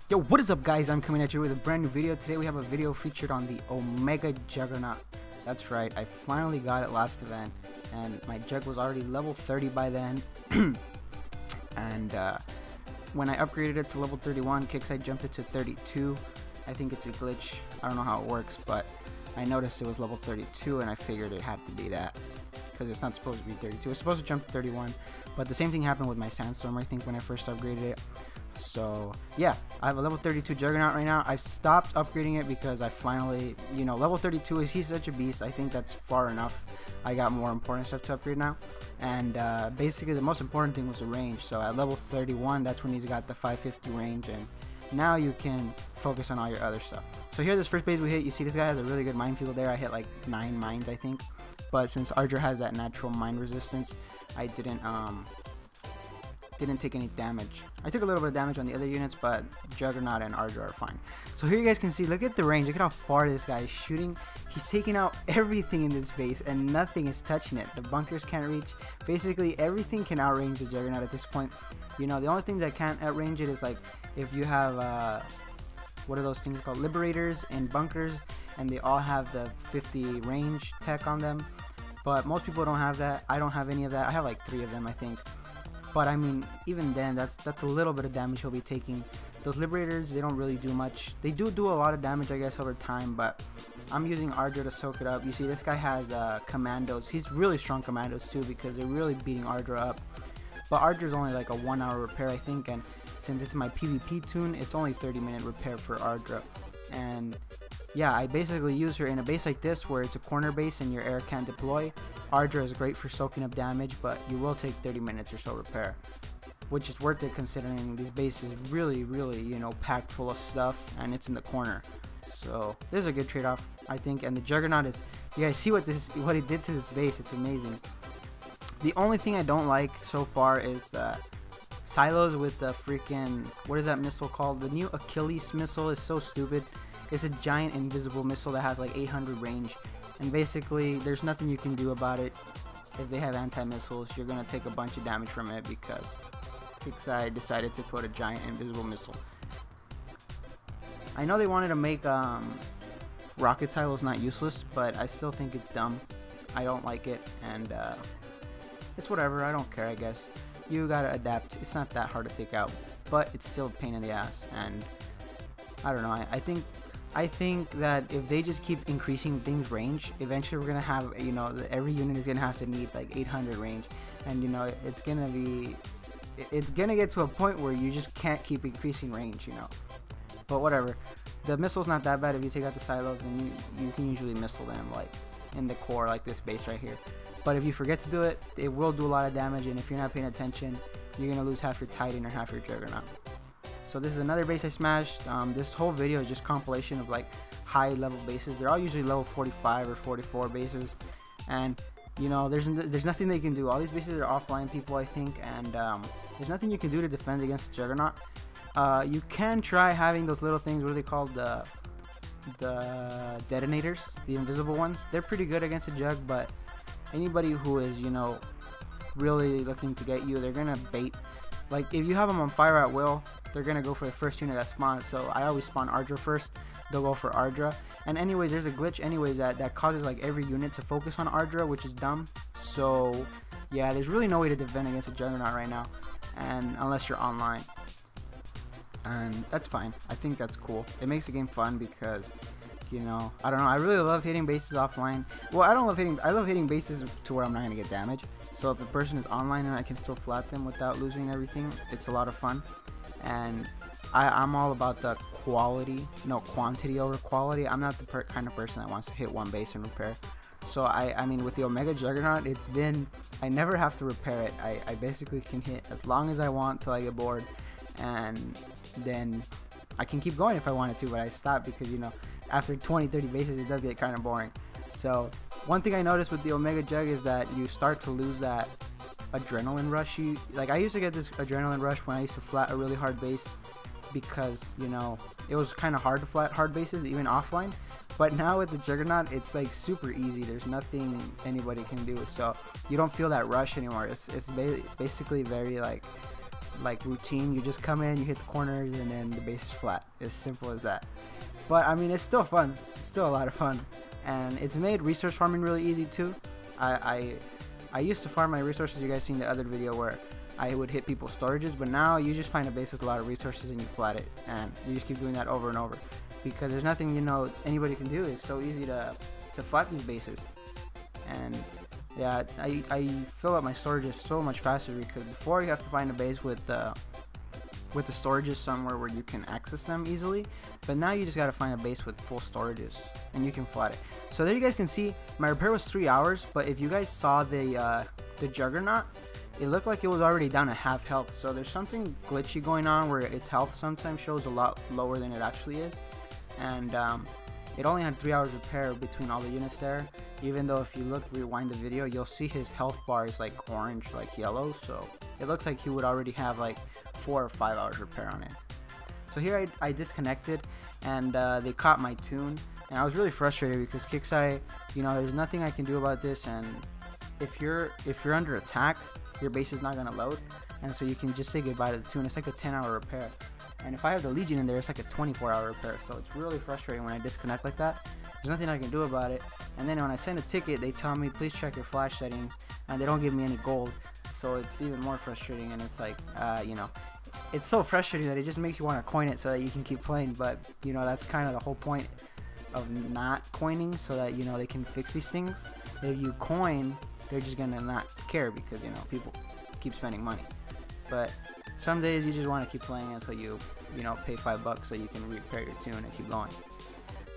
Yo, what is up guys? I'm coming at you with a brand new video. Today we have a video featured on the Omega Juggernaut. That's right, I finally got it last event and my jug was already level 30 by then. And when I upgraded it to level 31, Kickside jumped it to 32. I think it's a glitch. I don't know how it works, but I noticed it was level 32 and I figured it had to be that, because it's not supposed to be 32. It's supposed to jump to 31, but the same thing happened with my Sandstorm, I think, when I first upgraded it. So yeah, I have a level 32 Juggernaut right now. I've stopped upgrading it because I finally, level 32 he's such a beast. I think that's far enough. I got more important stuff to upgrade now, and basically the most important thing was the range. So at level 31, that's when he's got the 550 range, and now you can focus on all your other stuff. So here, this first base we hit, you see this guy has a really good minefield there. I hit like 9 mines, I think, but since Ardra has that natural mine resistance, I didn't take any damage. I took a little bit of damage on the other units, but Juggernaut and Ardra are fine. So here you guys can see, look at the range, look at how far this guy is shooting. He's taking out everything in this base and nothing is touching it. The bunkers can't reach. Basically everything can outrange the Juggernaut at this point. The only thing that can't outrange it is like if you have what are those things called, liberators and bunkers, and they all have the 50 range tech on them, but most people don't have that. I don't have any of that. I have like 3 of them, I think. But I mean, even then, that's a little bit of damage he'll be taking. Those liberators, they don't really do much. They do a lot of damage, I guess, over time, but I'm using Ardra to soak it up. You see, this guy has commandos. He's really strong commandos too, because they're really beating Ardra up. But Ardra's only like a 1-hour repair, I think, and since it's my PvP tune, it's only 30-minute repair for Ardra. And yeah, I basically use her in a base like this where it's a corner base and your air can't deploy. Ardra is great for soaking up damage, but you will take 30 minutes or so repair, which is worth it considering this base is really, packed full of stuff and it's in the corner. So this is a good trade-off, I think. And the Juggernaut is, you guys see what it did to this base. It's amazing. The only thing I don't like so far is the silos with the freaking, what is that missile called? The new Achilles missile is so stupid. It's a giant invisible missile that has like 800 range, and basically there's nothing you can do about it. If they have anti-missiles, you're gonna take a bunch of damage from it because Kickside decided to put a giant invisible missile. I know they wanted to make rocket silos not useless, but I still think it's dumb. I don't like it, and it's whatever. I don't care, I guess. You gotta adapt. It's not that hard to take out, but it's still a pain in the ass, and I don't know. I think that if they just keep increasing things range, eventually we're gonna have, every unit is gonna have to need like 800 range, and it's gonna get to a point where you just can't keep increasing range, But whatever. The missile's not that bad. If you take out the silos, then you can usually missile them like in the core, like this base right here. But if you forget to do it, it will do a lot of damage, and if you're not paying attention, you're gonna lose half your Titan or half your Juggernaut. So this is another base I smashed. This whole video is just compilation of like high level bases. They're all usually level 45 or 44 bases, and there's nothing they can do. All these bases are offline, people, I think, and there's nothing you can do to defend against the Juggernaut. You can try having those little things, what are they called, the detonators, the invisible ones. They're pretty good against the Jug, but anybody who is really looking to get you, they're gonna bait. Like if you have them on fire at will, they're gonna go for the first unit that spawns. So I always spawn Ardra first. They'll go for Ardra. And anyways, there's a glitch anyways that causes like every unit to focus on Ardra, which is dumb. So yeah, there's really no way to defend against a Juggernaut right now, and unless you're online, and that's fine. I think that's cool. It makes the game fun because I don't know, I really love hitting bases offline. Well, I love hitting bases to where I'm not gonna get damage. So if the person is online and I can still flat them without losing everything, it's a lot of fun. And I'm all about the quantity over quality. I'm not the kind of person that wants to hit one base and repair. So I mean, with the Omega Juggernaut, I never have to repair it. I basically can hit as long as I want till I get bored, and then I can keep going if I wanted to, but I stop because after 20-30 bases it does get kind of boring. So one thing I noticed with the Omega Jug is that you start to lose that adrenaline rush. I used to get this adrenaline rush when I used to flat a really hard base, because it was kind of hard to flat hard bases even offline. But now with the Juggernaut, it's like super easy. There's nothing anybody can do, so you don't feel that rush anymore. It's basically very like like routine. You just come in, you hit the corners, and then the base is flat. As simple as that. But I mean, it's still fun. It's still a lot of fun, and it's made resource farming really easy too. I used to farm my resources. You guys seen the other video where I would hit people's storages, but now you just find a base with a lot of resources and you flat it, and you just keep doing that over and over, because there's nothing anybody can do. It's so easy to flat these bases. And yeah, I fill up my storages so much faster, because before you have to find a base with the storages somewhere where you can access them easily, but now you just gotta find a base with full storages and you can flat it. So there you guys can see my repair was 3 hours, but if you guys saw the Juggernaut, it looked like it was already down to half health. So there's something glitchy going on where its health sometimes shows a lot lower than it actually is, and it only had 3 hours repair between all the units there, even though if you rewind the video, you'll see his health bar is like orange, like yellow, so it looks like he would already have like 4 or 5 hours repair on it. So here I disconnected, and they caught my tune, and I was really frustrated because Kixeye, there's nothing I can do about this, and if you're under attack, your base is not gonna load, and so you can just say goodbye to the tune. It's like a 10-hour repair, and if I have the Legion in there, it's like a 24-hour repair. So it's really frustrating when I disconnect like that. There's nothing I can do about it. And then when I send a ticket, they tell me please check your flash settings, and they don't give me any gold, so it's even more frustrating. And it's like it's so frustrating that it just makes you want to coin it so that you can keep playing, but that's kind of the whole point of not coining, so that they can fix these things. If you coin, they're just gonna not care, because people keep spending money. But some days you just want to keep playing it, so you pay $5 so you can repair your tune and keep going.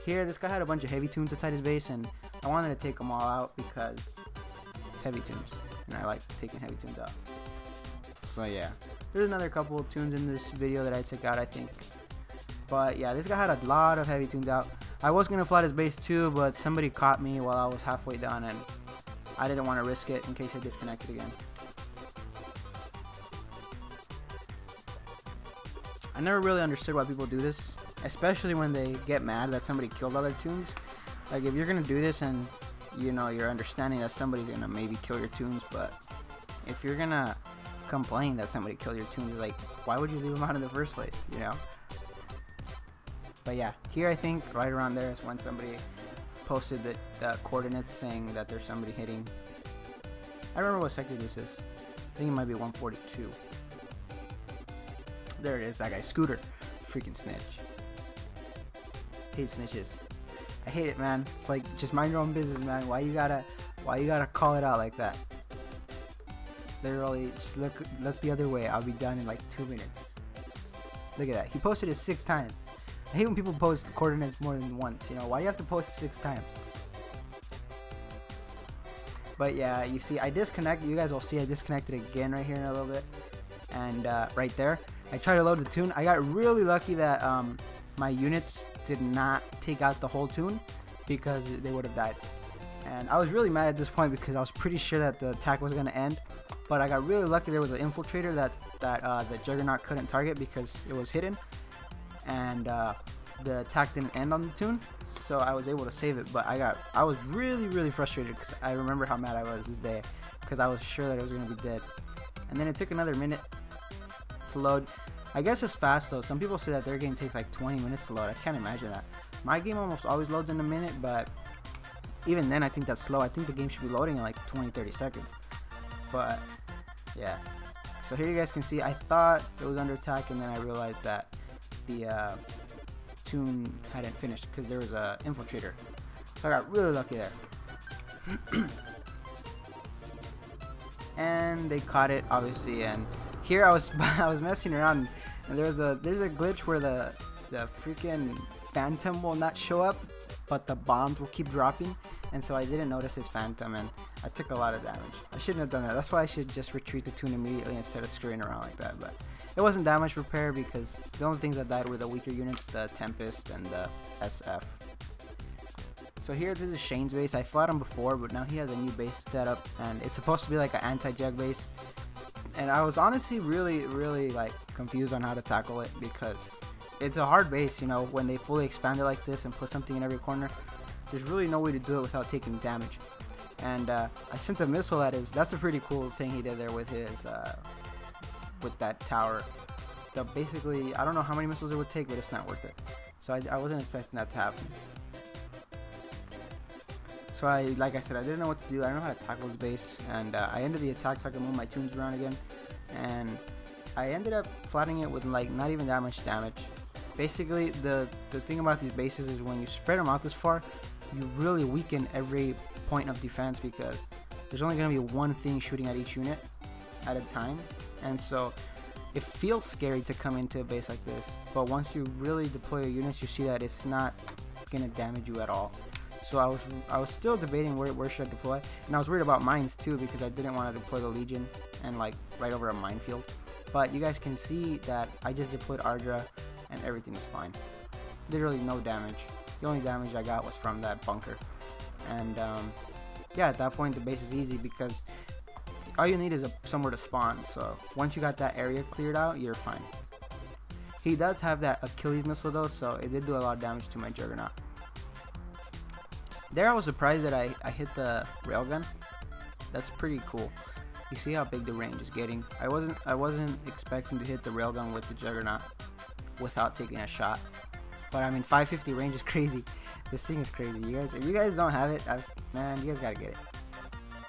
Here, this guy had a bunch of heavy tunes inside his base, and I wanted to take them all out because it's heavy tunes, and I like taking heavy tunes out. So yeah, there's another couple of tunes in this video that I took out, I think. But yeah, this guy had a lot of heavy tunes out. I was gonna flat his base too, but somebody caught me while I was halfway done, and I didn't want to risk it in case I disconnected again. I never really understood why people do this, especially when they get mad that somebody killed other tunes. Like, if you're gonna do this and you're understanding that somebody's gonna maybe kill your tunes, but if you're gonna complain that somebody killed your tunes, like, why would you leave them out in the first place, But yeah, here I think right around there is when somebody posted the coordinates saying that there's somebody hitting. I don't remember what sector this is. I think it might be 142. There it is, that guy, Scooter. Freaking snitch. Hate snitches. I hate it, man. It's like, just mind your own business, man. Why you gotta call it out like that? Literally, just look the other way. I'll be done in like 2 minutes. Look at that. He posted it 6 times. I hate when people post coordinates more than once. Why do you have to post it 6 times? But yeah, you see, I disconnected. You guys will see I disconnected again right here in a little bit, and right there. I tried to load the tune. I got really lucky that my units did not take out the whole tune, because they would have died. And I was really mad at this point because I was pretty sure that the attack was going to end. But I got really lucky there was an infiltrator that the Juggernaut couldn't target because it was hidden. And the attack didn't end on the tune, so I was able to save it. But I was really frustrated because I remember how mad I was this day, because I was sure that it was going to be dead. And then it took another minute to load. I guess it's fast though. Some people say that their game takes like 20 minutes to load. I can't imagine that. My game almost always loads in a minute, but even then I think that's slow. I think the game should be loading in like 20-30 seconds. But yeah, so here you guys can see I thought it was under attack, and then I realized that the tune hadn't finished because there was a infiltrator. So I got really lucky there. And they caught it, obviously, and here I was messing around, and there's a glitch where the freaking phantom will not show up, but the bombs will keep dropping, and so I didn't notice his phantom, and I took a lot of damage. I shouldn't have done that. That's why I should just retreat the tune immediately instead of screwing around like that. But it wasn't that much repair because the only things that died were the weaker units, the Tempest and the SF. So here, this is Shane's base. I fought him before, but now he has a new base set up, and it's supposed to be like an anti-jug base. And I was honestly really like confused on how to tackle it, because it's a hard base, when they fully expand it like this and put something in every corner. There's really no way to do it without taking damage. And I sent a missile at his. That's a pretty cool thing he did there with his with that tower. Basically, I don't know how many missiles it would take, but it's not worth it. So I wasn't expecting that to happen. So like I said, I didn't know what to do. I don't know how to tackle the base, and I ended the attack so I could move my tunes around again. And I ended up flattening it with like not even that much damage. Basically, the thing about these bases is when you spread them out this far, you really weaken every point of defense because there's only going to be one thing shooting at each unit at a time. And so it feels scary to come into a base like this, but once you really deploy your units, you see that it's not going to damage you at all. So I was still debating where should I deploy, and I was worried about mines too because I didn't want to deploy the Legion and like right over a minefield. But you guys can see that I just deployed Ardra and everything was fine. Literally no damage. The only damage I got was from that bunker. And yeah, at that point the base is easy because all you need is somewhere to spawn. So once you got that area cleared out, you're fine. He does have that Achilles missile though, so it did do a lot of damage to my Juggernaut. There I was surprised that I hit the railgun. That's pretty cool. You see how big the range is getting. I wasn't expecting to hit the railgun with the Juggernaut without taking a shot. But I mean 550 range is crazy. This thing is crazy. You guys, if you guys don't have it, man, you guys gotta get it.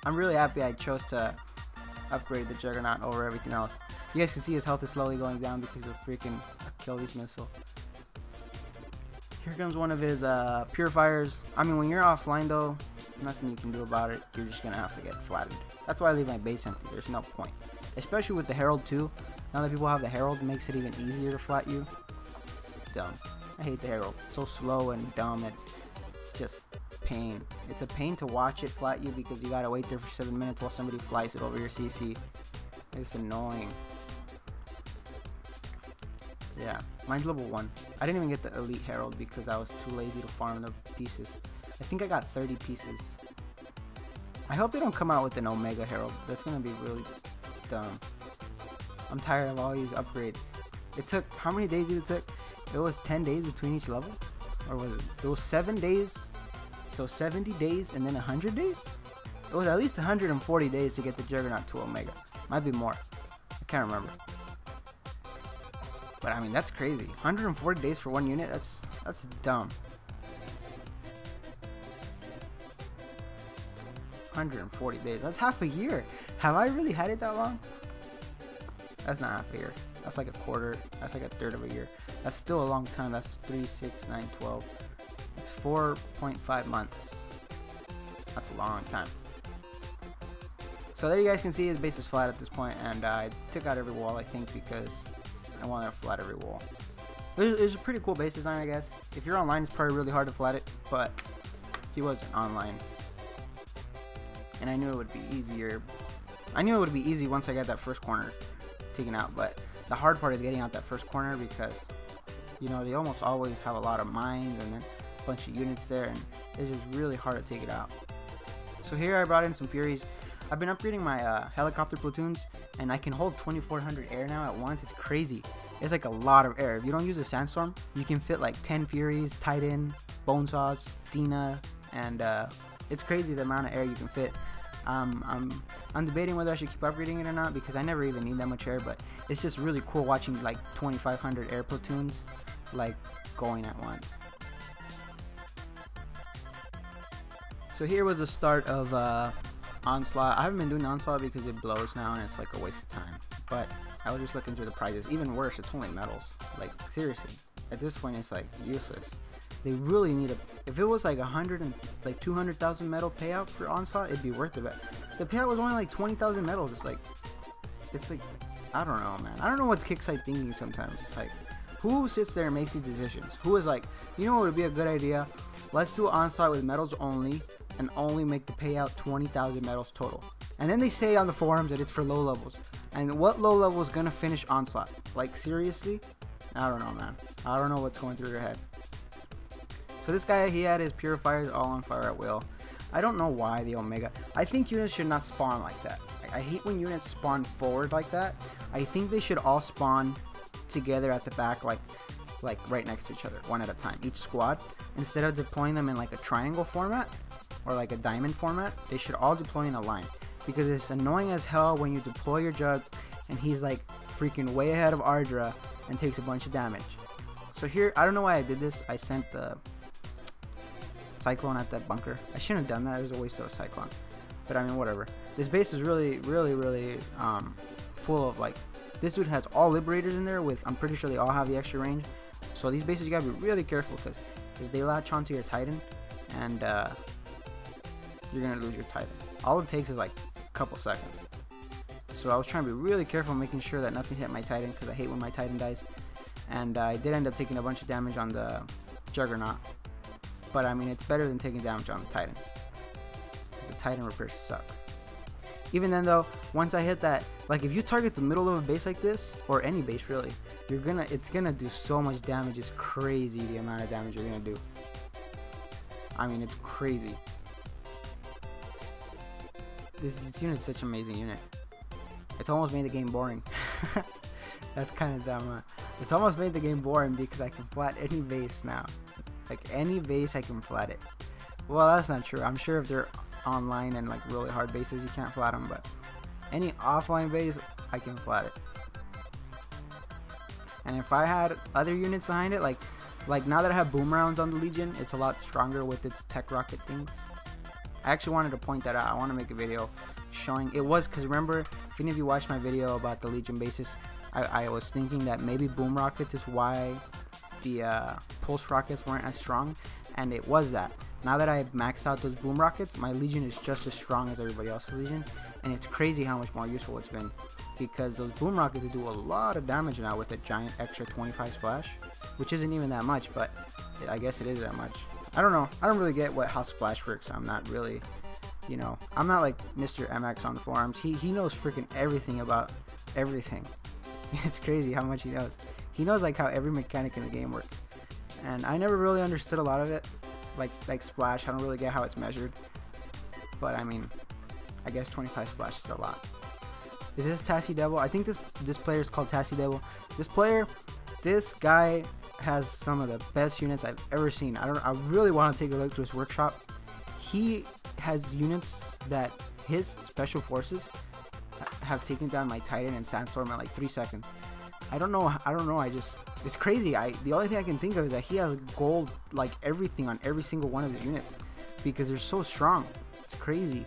I'm really happy I chose to upgrade the Juggernaut over everything else. You guys can see his health is slowly going down because of freaking Achilles missile. Here comes one of his purifiers. I mean, when you're offline though, nothing you can do about it. You're just gonna have to get flattened. That's why I leave my base empty. There's no point. Especially with the Herald too. Now that people have the Herald, it makes it even easier to flat you. It's dumb. I hate the Herald. It's so slow and dumb. It's just pain. It's a pain to watch it flat you because you gotta wait there for 7 minutes while somebody flies it over your CC. It's annoying. Yeah, mine's level 1. I didn't even get the Elite Herald because I was too lazy to farm the pieces. I think I got 30 pieces. I hope they don't come out with an Omega Herald. That's gonna be really dumb. I'm tired of all these upgrades. It took, how many days did it take? It was 10 days between each level? Or was it? It was 7 days. So 70 days and then 100 days? It was at least 140 days to get the Juggernaut to Omega. Might be more. I can't remember. But I mean, that's crazy. 140 days for one unit? That's dumb. 140 days. That's half a year. Have I really had it that long? That's not half a year. That's like a quarter. That's like a third of a year. That's still a long time. That's 3, 6, 9, 12. It's 4.5 months. That's a long time. So there you guys can see his base is flat at this point, and I took out every wall I think because I want to flat every wall. It's a pretty cool base design, I guess. If you're online, it's probably really hard to flat it, but he wasn't online. And I knew it would be easier. I knew it would be easy once I got that first corner taken out, but the hard part is getting out that first corner because, you know, they almost always have a lot of mines and then a bunch of units there, and it's just really hard to take it out. So here I brought in some Furies. I've been upgrading my helicopter platoons, and I can hold 2400 air now at once. It's crazy. It's like a lot of air. If you don't use a Sandstorm, you can fit like 10 Furies, Titan, Bonesaws, Dina, and it's crazy the amount of air you can fit. I'm debating whether I should keep upgrading it or not because I never even need that much air, but it's just really cool watching like 2500 air platoons like going at once. So here was the start of Onslaught. I haven't been doing Onslaught because it blows now and it's like a waste of time, but I was just looking through the prizes. Even worse, it's only medals. Like seriously, at this point it's like useless. They really need a, if it was like 200,000 medal payout for Onslaught, it'd be worth it. But the payout was only like 20,000 medals. It's like I don't know, man. I don't know what's Kickside thinking sometimes. It's like, who sits there and makes these decisions? Who is like, you know what would be a good idea? Let's do Onslaught with medals only and only make the payout 20,000 medals total. And then they say on the forums that it's for low levels. And what low level is gonna finish Onslaught? Like seriously? I don't know, man. I don't know what's going through their head. So this guy, he had his purifiers all on fire at will. I don't know why the Omega. I think units should not spawn like that. I hate when units spawn forward like that. I think they should all spawn together at the back, like right next to each other, one at a time, each squad. Instead of deploying them in like a triangle format or like a diamond format, they should all deploy in a line. Because it's annoying as hell when you deploy your Jug and he's like freaking way ahead of Ardra and takes a bunch of damage. So here, I don't know why I did this. I sent the Cyclone at that bunker. I shouldn't have done that. It was a waste of a Cyclone. But I mean, whatever. This base is really full of, like, this dude has all Liberators in there with, I'm pretty sure they all have the extra range. So these bases, you gotta be really careful, because if they latch onto your Titan, and you're gonna lose your Titan. All it takes is like a couple seconds. So I was trying to be really careful, making sure that nothing hit my Titan, because I hate when my Titan dies. And I did end up taking a bunch of damage on the Juggernaut. But I mean, it's better than taking damage on the Titan, because the Titan repair sucks. Even then though, once I hit that, like if you target the middle of a base like this, or any base really, it's gonna do so much damage. It's crazy the amount of damage you're gonna do. I mean, it's crazy. This unit's such an amazing unit. It's almost made the game boring. That's kind of dumb, huh? It's almost made the game boring because I can flat any base now. Like any base, I can flat it. Well, that's not true. I'm sure if they're online and like really hard bases, you can't flat them, but any offline base, I can flat it. And if I had other units behind it, like now that I have boom rounds on the Legion, it's a lot stronger with its tech rocket things. I actually wanted to point that out. I want to make a video showing it was, because remember, if any of you watched my video about the Legion bases, I was thinking that maybe boom rockets is why the pulse rockets weren't as strong, and it was that. Now that I've maxed out those boom rockets, my Legion is just as strong as everybody else's Legion, and it's crazy how much more useful it's been, because those boom rockets do a lot of damage now with a giant extra 25 splash, which isn't even that much, but I guess it is that much. I don't know. I don't really get how splash works. I'm not really, you know, I'm not like Mr. MX on the forums. He knows freaking everything about everything. It's crazy how much he knows. He knows like how every mechanic in the game works, and I never really understood a lot of it. Like splash, I don't really get how it's measured, but I mean, I guess 25 splash is a lot. Is this Tassie Devil? I think this player is called Tassie Devil. This guy has some of the best units I've ever seen. I really want to take a look to his workshop. He has units that his special forces have taken down my Titan and Sandstorm in like 3 seconds. I don't know. It's crazy. The only thing I can think of is that he has gold, like everything on every single one of his units, because they're so strong. It's crazy.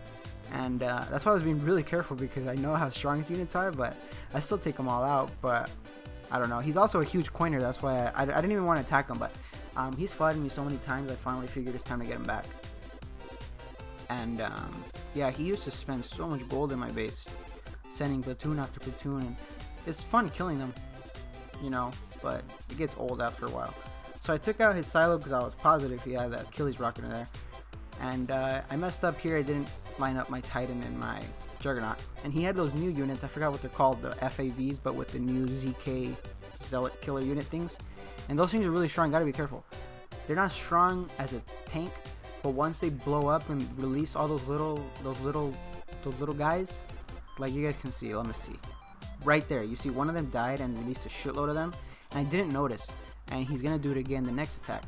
And that's why I was being really careful, because I know how strong his units are, but I still take them all out. But I don't know. He's also a huge coiner. That's why I didn't even want to attack him, but he's flattened me so many times, I finally figured it's time to get him back. And yeah, he used to spend so much gold in my base, sending platoon after platoon, and it's fun killing them, you know, but it gets old after a while. So I took out his silo because I was positive he had the Achilles rocket in there, and I messed up here. I didn't line up my Titan and my Juggernaut, and he had those new units. I forgot what they're called, the FAVs, but with the new ZK Zealot killer unit things, and those things are really strong. Gotta be careful. They're not strong as a tank, but once they blow up and release all those little guys, like you guys can see, let me see. Right there, you see one of them died and released a shitload of them, and I didn't notice, and he's gonna do it again the next attack,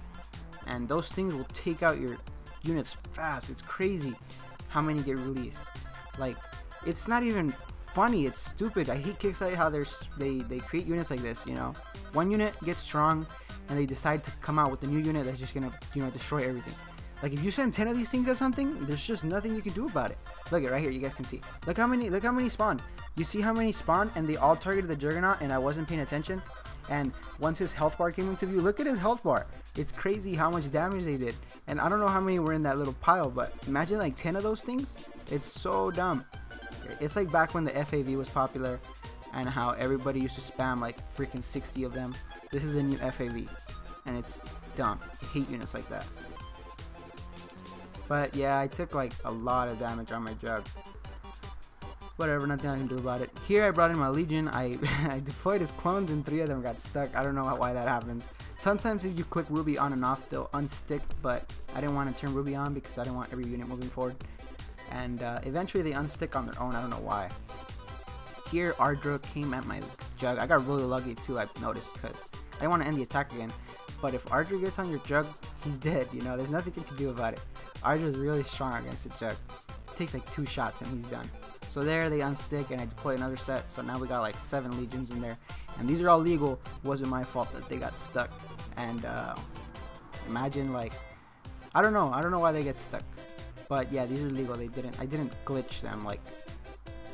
and those things will take out your units fast. It's crazy how many get released. Like, it's not even funny, it's stupid. I hate Kickstarter how they create units like this, you know. One unit gets strong and they decide to come out with a new unit that's just gonna, you know, destroy everything. Like, if you send 10 of these things at something, there's just nothing you can do about it. Look at right here, you guys can see. Look how many spawned. You see how many spawned, and they all targeted the Juggernaut, and I wasn't paying attention. And once his health bar came into view, look at his health bar. It's crazy how much damage they did. And I don't know how many were in that little pile, but imagine like 10 of those things. It's so dumb. It's like back when the FAV was popular, and how everybody used to spam like freaking 60 of them. This is a new FAV, and it's dumb. I hate units like that. But yeah, I took like a lot of damage on my Jug. Whatever, nothing I can do about it. Here I brought in my Legion. I deployed his clones and 3 of them got stuck. I don't know why that happens. Sometimes if you click Ruby on and off, they'll unstick, but I didn't want to turn Ruby on because I didn't want every unit moving forward. And eventually they unstick on their own. I don't know why. Here Ardra came at my Jug. I got really lucky too, I've noticed, because I didn't want to end the attack again. But if Ardra gets on your Jug, he's dead, you know. There's nothing you can do about it. Ardra is really strong against the Jug. It takes like 2 shots and he's done. So there they unstick and I deploy another set, so now we got like 7 legions in there, and these are all legal. It wasn't my fault that they got stuck. And imagine, like, I don't know why they get stuck, but yeah, these are legal. I didn't glitch them like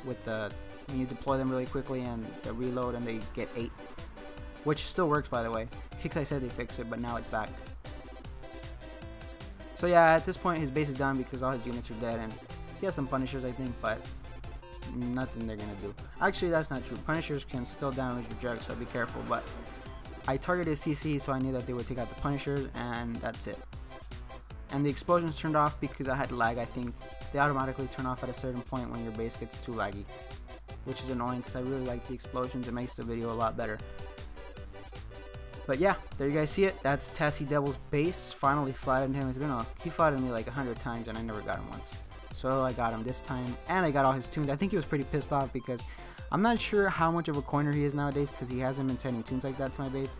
with the when you deploy them really quickly and the reload and they get 8, which still works, by the way. Kixeye said they fixed it, but now it's back. So yeah, at this point his base is done because all his units are dead, and he has some Punishers, I think, but nothing they're gonna do. Actually, that's not true. Punishers can still damage your Jug, so be careful. But I targeted CC, so I knew that they would take out the Punishers, and that's it. And the explosions turned off because I had lag. I think they automatically turn off at a certain point when your base gets too laggy, which is annoying because I really like the explosions. It makes the video a lot better. But yeah, there you guys see it. That's Tassie Devil's base. Finally flattened him. He flattened me like 100 times and I never got him once. So I got him this time, and I got all his tunes. I think he was pretty pissed off because I'm not sure how much of a coiner he is nowadays because he hasn't been sending tunes like that to my base.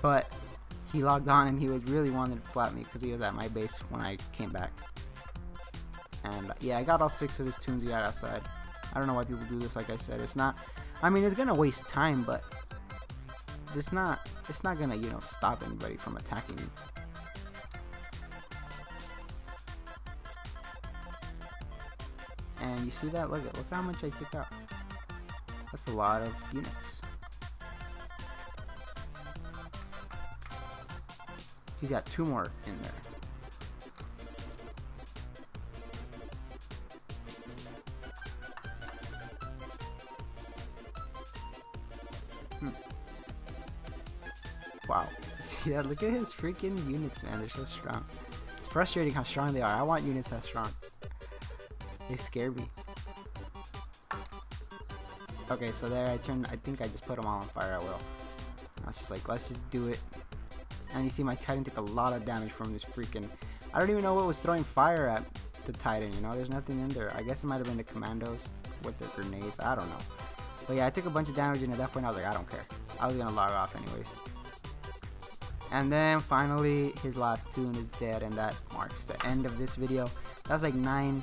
But he logged on and he was really wanting to flat me because he was at my base when I came back. And yeah, I got all 6 of his tunes he had outside. I don't know why people do this. Like I said, it's not, I mean, it's gonna waste time, but it's not gonna, you know, stop anybody from attacking you. And you see that? Look how much I took out. That's a lot of units. He's got 2 more in there. Wow. Yeah, look at his freaking units, man. They're so strong. It's frustrating how strong they are. I want units that strong. They scare me. Okay, so there I think I just put them all on fire at will. I was just like, let's just do it. And you see my Titan took a lot of damage from this freaking, I don't even know what was throwing fire at the Titan, you know, there's nothing in there. I guess it might have been the commandos with the grenades, I don't know. But yeah, I took a bunch of damage, and at that point I was like, I don't care. I was gonna log off anyways. And then finally his last tune is dead, and that marks the end of this video. That's like 9,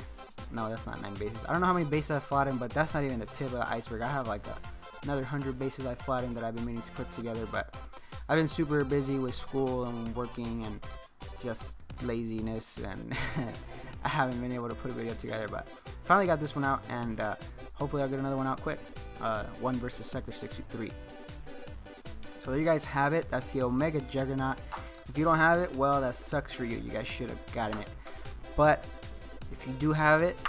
no, that's not 9 bases. I don't know how many bases I've flattened, but that's not even the tip of the iceberg. I have like another 100 bases I've flattened that I've been meaning to put together, but I've been super busy with school and working and just laziness, and I haven't been able to put a video together, but finally got this one out, and hopefully I'll get another one out quick. 1 versus Sector 63. So there you guys have it. That's the Omega Juggernaut. If you don't have it, well, that sucks for you. You guys should have gotten it. But if you do have it,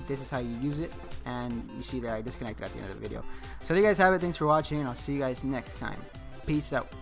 this is how you use it. And you see that I disconnected at the end of the video. So there you guys have it. Thanks for watching, and I'll see you guys next time. Peace out.